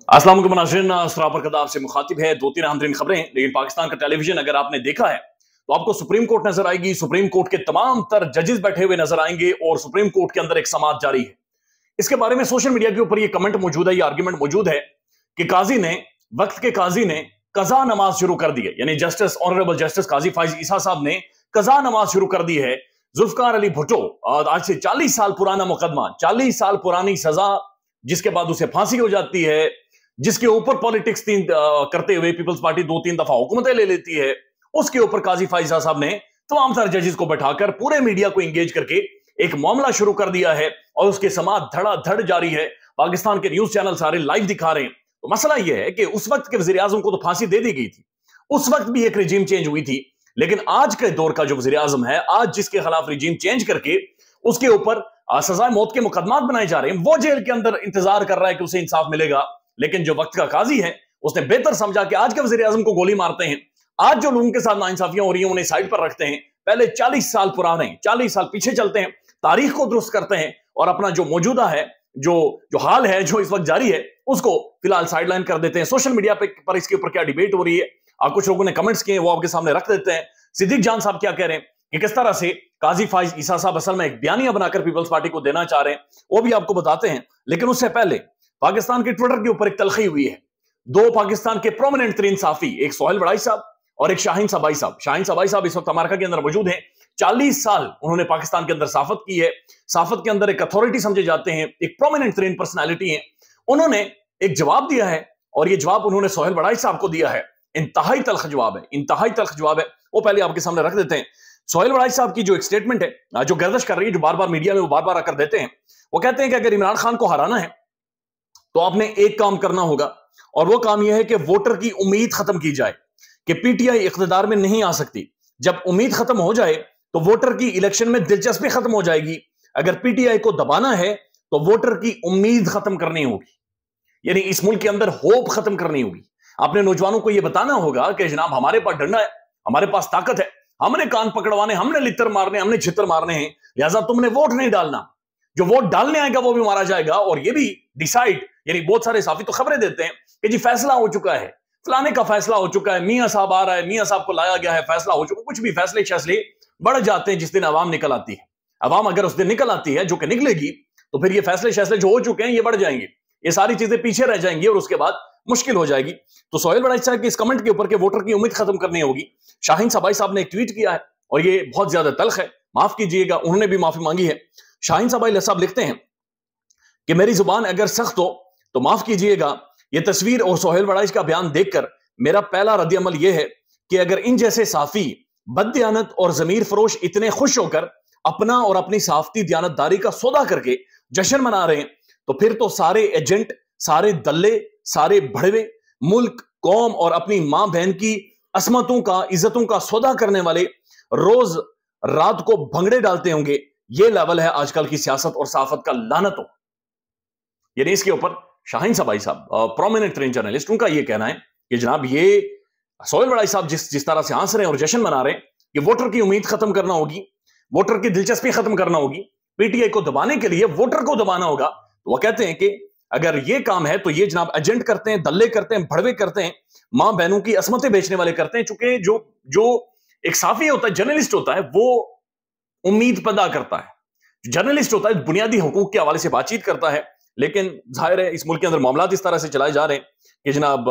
अस्सलाम वालेकुम नाज़रीन, सरापर कदाब से मुखातिब है। दो तीन अहम तरीन खबरें हैं, लेकिन पाकिस्तान का टेलीविजन अगर आपने देखा है तो आपको सुप्रीम कोर्ट नजर आएगी। सुप्रीम कोर्ट के तमाम तर जजेस बैठे हुए नजर आएंगे और सुप्रीम कोर्ट के अंदर एक समाअत जारी है। इसके बारे में सोशल मीडिया के ऊपर ये कमेंट मौजूद है, ये आर्ग्यूमेंट मौजूद है कि वक्त के काजी ने कजा नमाज शुरू कर दी है, यानी जस्टिस ऑनरेबल जस्टिस काजी फाइज ईसा साहब ने कजा नमाज शुरू कर दी है। जुल्फकार अली भुट्टो, आज से 40 साल पुराना मुकदमा, 40 साल पुरानी सजा, जिसके बाद उसे फांसी हो जाती है, जिसके ऊपर पॉलिटिक्स करते हुए पीपल्स पार्टी 2-3 दफा हुकूमतें ले लेती है, उसके ऊपर काजी फाइजा साहब ने तमाम सारे जजेस को बैठाकर पूरे मीडिया को एंगेज करके एक मामला शुरू कर दिया है और उसके समाअत धड़ाधड़ जारी है। पाकिस्तान के न्यूज चैनल सारे लाइव दिखा रहे हैं। तो मसला यह है कि उस वक्त के वजीर आजम को तो फांसी दे दी गई थी, उस वक्त भी एक रिजीम चेंज हुई थी, लेकिन आज के दौर का जो वजीर आजम है, आज जिसके खिलाफ रिजीम चेंज करके उसके ऊपर सजाए मौत के मुकदमात बनाए जा रहे हैं, वो जेल के अंदर इंतजार कर रहा है कि उसे इंसाफ मिलेगा। लेकिन जो वक्त का काजी है उसने बेहतर समझा कि आज के वजीर आजम को गोली मारते हैं, आज जो लोगों के साथ नाइंसाफियां हो रही हैं उन्हें साइड पर रखते हैं, पहले 40 साल पुराने 40 साल पीछे चलते हैं, तारीख को दुरुस्त करते हैं और अपना जो मौजूदा है, जो हाल है, जो इस वक्त जारी है, उसको फिलहाल साइडलाइन कर देते हैं। सोशल मीडिया पर इसके ऊपर क्या डिबेट हो रही है, कुछ लोगों ने कमेंट्स किए, वो आपके सामने रख देते हैं। सिद्दीक जान साहब क्या कह रहे हैं कि किस तरह से काजी फाइज ईसा साहब असल में एक बयानिया बनाकर पीपल्स पार्टी को देना चाह रहे हैं, वो भी आपको बताते हैं। लेकिन उससे पहले पाकिस्तान के ट्विटर के ऊपर एक तलखी हुई है। दो पाकिस्तान के प्रोमिनेंट तरीन साफी, एक सोहेल वड़ाई साहब और एक शाहीन सबाई साहब। शाहीन सबाई साहब इस वक्त अमेरिका के अंदर मौजूद हैं। 40 साल उन्होंने पाकिस्तान के अंदर साफत की है, साफत के अंदर एक अथॉरिटी समझे जाते हैं, एक प्रोमिनेंट तरीन पर्सनैलिटी है। उन्होंने एक जवाब दिया है और यह जवाब उन्होंने सोहेल वड़ाई साहब को दिया है। इंतहाई तल्ख जवाब है, इंतहाई तल्ख जवाब है। वो पहले आपके सामने रख देते हैं। सोहेल वड़ाई साहब की जो एक स्टेटमेंट है, जो गर्दिश कर रही है, जो बार बार मीडिया में वो बार बार आकर देते हैं, वो कहते हैं कि अगर इमरान खान को हराना है तो आपने एक काम करना होगा, और वो काम यह है कि वोटर की उम्मीद खत्म की जाए कि पीटीआई इख्तिदार में नहीं आ सकती। जब उम्मीद खत्म हो जाए तो वोटर की इलेक्शन में दिलचस्पी खत्म हो जाएगी। अगर पीटीआई को दबाना है तो वोटर की उम्मीद खत्म करनी होगी, यानी इस मुल्क के अंदर होप खत्म करनी होगी। आपने नौजवानों को यह बताना होगा कि जनाब हमारे पास डंडा है, हमारे पास ताकत है, हमने कान पकड़वाने, हमने लित्तर मारने, हमने छितर मारने हैं, लिहाजा तुमने वोट नहीं डालना। जो वोट डालने आएगा वो भी मारा जाएगा। और ये भी डिसाइड, यानी बहुत सारे साफी तो खबरें देते हैं कि जी फैसला हो चुका है, फलाने का फैसला हो चुका है, मियां साहब आ रहा है, मियां साहब को लाया गया है, फैसला हो चुका। कुछ भी फैसले बढ़ जाते हैं जिस दिन अवाम निकल आती है। अवाम अगर उस दिन निकल आती है, जो कि निकलेगी, तो फिर ये फैसले जो हो चुके हैं ये बढ़ जाएंगे, ये सारी चीजें पीछे रह जाएंगी और उसके बाद मुश्किल हो जाएगी। तो सोहेल वड़ाई साहब के इस कमेंट के ऊपर के वोटर की उम्मीद खत्म करनी होगी, शाहीन सबाई साहब ने एक ट्वीट किया है और ये बहुत ज्यादा तल्ख है, माफ कीजिएगा, उन्होंने भी माफी मांगी है। शाहीन सबाई साहब लिखते हैं कि मेरी जुबान अगर सख्त हो तो माफ कीजिएगा, यह तस्वीर और सोहेल वड़ाई का बयान देखकर मेरा पहला रद्द-ए-अमल यह है कि अगर इन जैसे साफी बददियानत और जमीर फरोश इतने खुश होकर अपना और अपनी साफती दियानतदारी का सौदा करके जश्न मना रहे हैं, तो फिर तो सारे एजेंट, सारे दल्ले, सारे भड़वे मुल्क, कौम और अपनी मां बहन की असमतों का, इज्जतों का सौदा करने वाले रोज रात को भंगड़े डालते होंगे। यह लेवल है आजकल की सियासत और साफत का, लानत हो। यानी इसके ऊपर शाहीन सबाई साहब, प्रोमिनेंट तरीन जर्नलिस्ट, उनका यह कहना है कि जनाब ये सोहेल वड़ाई साहब जिस तरह से हंस रहे हैं और जश्न मना रहे हैं, कि वोटर की उम्मीद खत्म करना होगी, वोटर की दिलचस्पी खत्म करना होगी, पीटीआई को दबाने के लिए वोटर को दबाना होगा। तो वह कहते हैं कि अगर ये काम है तो ये जनाब एजेंट करते हैं, दल्ले करते हैं, भड़वे करते हैं, मां बहनों की असमतें बेचने वाले करते हैं। चूंकि जो एक साफी होता है, जर्नलिस्ट होता है, वो उम्मीद पैदा करता है। जर्नलिस्ट होता है बुनियादी हुकूक के हवाले से बातचीत करता है, लेकिन जाहिर है इस मुल्क के अंदर मामला इस तरह से चलाए जा रहे हैं कि जनाब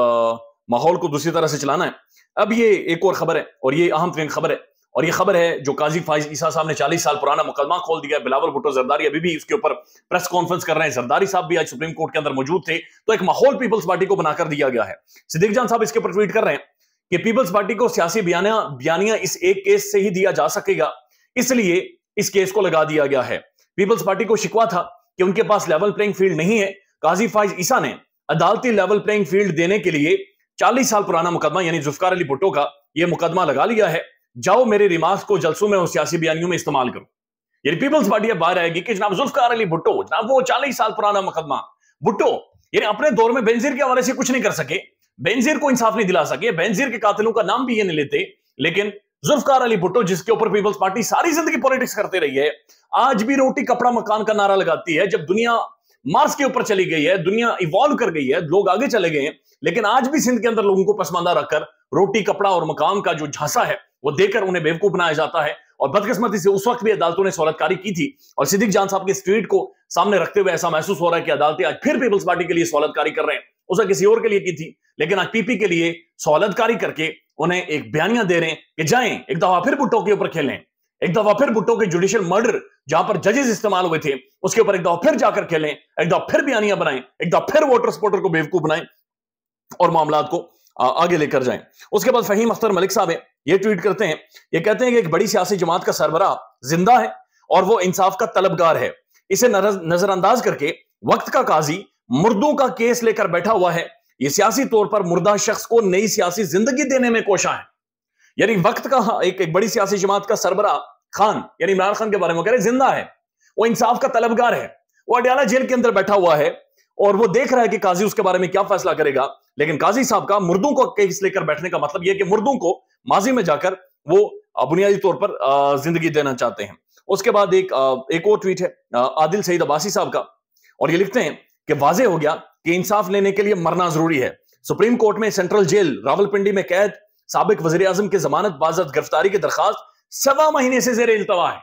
माहौल को दूसरी तरह से चलाना है। अब ये एक और खबर है और ये अहम तरीन खबर है, और ये खबर है जो काजी फाइज ईसा साहब ने 40 साल पुराना मुकदमा खोल दिया है। बिलावल भुट्टो जरदारी अभी भी उसके ऊपर प्रेस कॉन्फ्रेंस कर रहे हैं। जरदारी साहब भी आज सुप्रीम कोर्ट के अंदर मौजूद थे। तो एक माहौल पीपल्स पार्टी को बनाकर दिया गया है। सिद्दीक जान साहब इसके ऊपर ट्वीट कर रहे हैं कि पीपल्स पार्टी को सियासी बयानिया इस एक केस से ही दिया जा सकेगा, इसलिए इस केस को लगा दिया गया है। पीपल्स पार्टी को शिकवा था कि उनके पास लेवल प्लेइंग फील्ड नहीं है। काजी फाइज ईसा ने अदालती लेवल प्लेइंग फील्ड देने के लिए 40 साल पुराना मुकदमा, यानी जुल्फकार अली भुट्टो का यह मुकदमा लगा लिया है। जाओ मेरे रिमार्क्स को जलसों में और सियासी बयानियों में इस्तेमाल करो। यानी पीपल्स पार्टी अब बाहर आएगी कि जनाब जुल्फकार अली भुट्टो, जनाब वो 40 साल पुराना मुकदमा, भुट्टो यानी अपने दौर में बेनजीर के हवाले से कुछ नहीं कर सके, बेनजीर को इंसाफ नहीं दिला सके, बेनजीर के कातिलों का नाम भी ये नहीं लेते, लेकिन जुल्फकार अली भुट्टो जिसके ऊपर पीपल्स पार्टी सारी जिंदगी पॉलिटिक्स करते रही है, आज भी रोटी कपड़ा मकान का नारा लगाती है। जब दुनिया मार्स के ऊपर चली गई है, दुनिया इवॉल्व कर गई है, लोग आगे चले गए हैं, लेकिन आज भी सिंध के अंदर लोगों को पसमानदा रखकर रोटी, कपड़ा और मकाम का जो झांसा है वो देकर उन्हें बेवकूफ बनाया जाता है। और बदकिस्मती से उस वक्त भी अदालतों ने सहूलतकारी की थी, और सिद्दीक जान साहब के स्ट्रीट को सामने रखते हुए ऐसा महसूस हो रहा है कि अदालतें आज फिर पीपल्स पार्टी के लिए सहूलतकारी कर रहे हैं। उसे किसी और के लिए की थी, लेकिन आज पीपी के लिए सहूलतकारी करके उन्हें एक बयानिया दे रहे हैं कि जाएं एक दफा फिर भुट्टो के ऊपर खेलें, एक दफा फिर भुट्टो के जुडिशियल मर्डर जहां पर जजेस इस्तेमाल हुए थे उसके ऊपर एक दफा फिर जाकर खेलें, एक दफा फिर बयानियां बनाएं, एक दफा फिर वोटर सपोर्टर को बेवकूफ बनाएं और मामलात को आगे लेकर जाएं। उसके बाद फहीम अख्तर मलिक साहब है, ये ट्वीट करते हैं, ये कहते हैं कि एक बड़ी सियासी जमात का सरबराह जिंदा है और वो इंसाफ का तलबगार है, इसे नजरअंदाज करके वक्त का काजी मुर्दों का केस लेकर बैठा हुआ है। ये सियासी तौर पर मुर्दा शख्स को नई सियासी जिंदगी देने में कोशा है। यानी वक्त का एक बड़ी सियासी जमात का सरबराह खान, यानी इमरान खान के बारे में कह रहे जिंदा है, वो इंसाफ का तलबगार है, वो अडयाला जेल के अंदर बैठा हुआ है और वो देख रहा है कि काजी उसके बारे में क्या फैसला करेगा। लेकिन काजी साहब का मुर्दों को केस लेकर बैठने का मतलब यह कि मुर्दों को माजी में जाकर वो बुनियादी तौर पर जिंदगी देना चाहते हैं। उसके बाद एक और ट्वीट है आदिल सईद अब्बासी साहब का, और ये लिखते हैं कि वाज़ेह हो गया कि इंसाफ लेने के लिए मरना जरूरी है। सुप्रीम कोर्ट में सेंट्रल जेल रावलपिंडी में कैद साबिक वजीर आजम की जमानत बाज़त गिरफ्तारी की दरखास्त 1.25 महीने से ज़ेर इल्तवा है।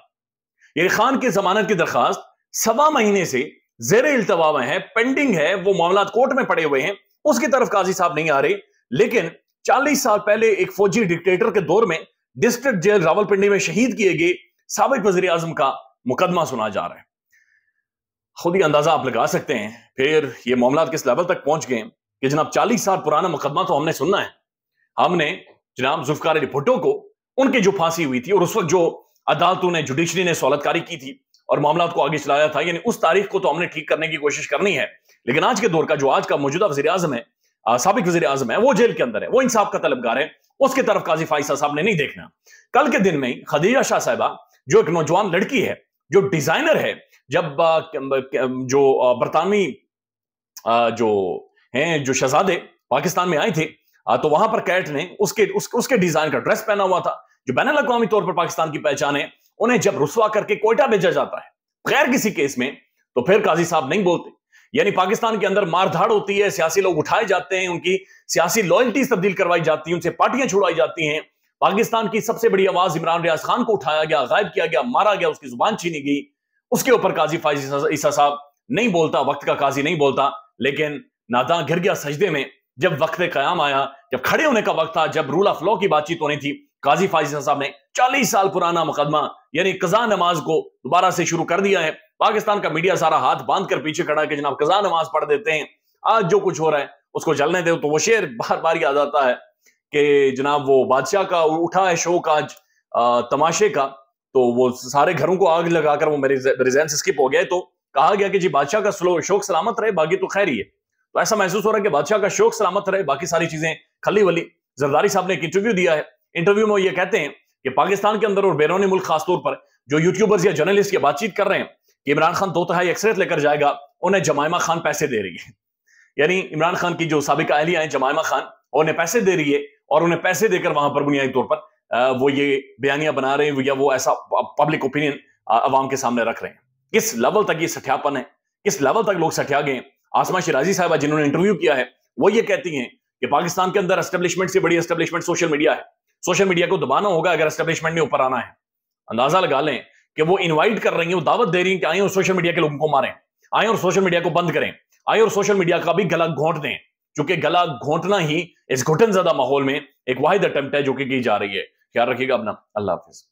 ये खान की जमानत की दरखास्त 1.25 महीने से ज़ेर इल्तवा में है, पेंडिंग है, वो मामला कोर्ट में पड़े हुए हैं, उसकी तरफ काजी साहब नहीं आ रहे। लेकिन 40 साल पहले एक फौजी डिक्टेटर के दौर में डिस्ट्रिक्ट जेल रावलपिंडी में शहीद किए गए साबिक वजीर आजम का मुकदमा सुना जा रहा है। खुद ही अंदाजा आप लगा सकते हैं फिर ये मामला किस लेवल तक पहुंच गए कि जनाब 40 साल पुराना मुकदमा तो हमने सुनना है। हमने जनाब जुल्फिकार अली भुट्टो को उनकी जो फांसी हुई थी और उस वक्त जो अदालतों ने जुडिशरी ने सहूलतकारी की थी और मामला को आगे चलाया था, यानी उस तारीख को तो हमने ठीक करने की कोशिश करनी है। लेकिन आज के दौर का जो आज का मौजूदा वजीर आजम है, साबिक वजीर आजम है, वो जेल के अंदर है, वो इंसाफ का तलबगार है, उसकी तरफ काजी फाइसा साहब ने नहीं देखना। कल के दिन में खदीजा शाह साहिबा जो एक नौजवान लड़की है, जो डिजाइनर है, जब जो बरतानवी जो हैं जो शहजादे पाकिस्तान में आए थे तो वहां पर कैट ने उसके डिजाइन का ड्रेस पहना हुआ था, जो बैनुल अक़वामी तौर पर पाकिस्तान की पहचान है, उन्हें जब रुस्वा करके कोयटा भेजा जाता है गैर किसी केस में, तो फिर काजी साहब नहीं बोलते। यानी पाकिस्तान के अंदर मारधाड़ होती है, सियासी लोग उठाए जाते हैं, उनकी सियासी लॉयल्टी तब्दील करवाई जाती है, उनसे पार्टियां छुड़ाई जाती हैं। पाकिस्तान की सबसे बड़ी आवाज इमरान रियाज खान को उठाया गया, गायब किया गया, मारा गया, उसकी जुबान छीनी गई, उसके ऊपर काजी फाइज ईसा साहब नहीं बोलता, वक्त का काजी नहीं बोलता। लेकिन नादां गिर गया सजदे में जब वक्त क़याम आया, जब खड़े होने का वक्त था, जब रूल ऑफ लॉ की बातचीत होनी थी, काजी फाइज साहब ने 40 साल पुराना मुकदमा यानी कज़ा नमाज को दोबारा से शुरू कर दिया है। पाकिस्तान का मीडिया सारा हाथ बांध कर पीछे खड़ा है कि जनाब कज़ा नमाज पढ़ देते हैं, आज जो कुछ हो रहा है उसको चलने दो। तो वो शेर बार बार याद आता है कि जनाब वो बादशाह का उठा है शौक आज तमाशे का, तो वो सारे घरों को आग लगाकर वो मेरे जहन से स्किप हो गया। तो कहा गया कि जी बादशाह का शौक सलामत रहे, बाकी तो खैर ही है। तो ऐसा महसूस हो रहा है कि बादशाह का शौक सलामत रहे, बाकी सारी चीजें खली वली। जरदारी साहब ने एक इंटरव्यू दिया है, इंटरव्यू में ये कहते हैं कि पाकिस्तान के अंदर और बैरून मुल्क खासतौर पर जो यूट्यूबर्स या जर्नलिस्ट की बातचीत कर रहे हैं कि इमरान खान 2/3 अक्सरियत लेकर जाएगा, उन्हें जमाइमा खान पैसे दे रही है। यानी इमरान खान की जो साबिका अहलिया है जमाइमा खान, उन्हें पैसे दे रही है और उन्हें पैसे देकर वहां पर बुनियादी तौर पर वो ये बयानियां बना रहे हैं या वो ऐसा पब्लिक ओपिनियन अवाम के सामने रख रहे हैं। किस लेवल तक ये सठियापन है, किस लेवल तक लोग सठिया गए। आसमा शिराजी साहबा जिन्होंने इंटरव्यू किया है वो ये कहती हैं कि पाकिस्तान के अंदर एस्टेब्लिशमेंट से बड़ी एस्टेब्लिशमेंट सोशल मीडिया है, सोशल मीडिया को दबाना होगा अगर एस्टेब्लिशमेंट ने ऊपर आना है। अंदाजा लगा लें कि वो इनवाइट कर रही हैं, वो दावत दे रही हैं कि आए और सोशल मीडिया के लोगों को मारें, आए और सोशल मीडिया को बंद करें, आए और सोशल मीडिया का भी गला घोंट दें, क्योंकि गला घोंटना ही इस घुटन ज़्यादा माहौल में एक वाहिद अटेम्प्ट है जो कि की जा रही है। ख्याल रखिएगा अपना, अल्लाह हाफिज।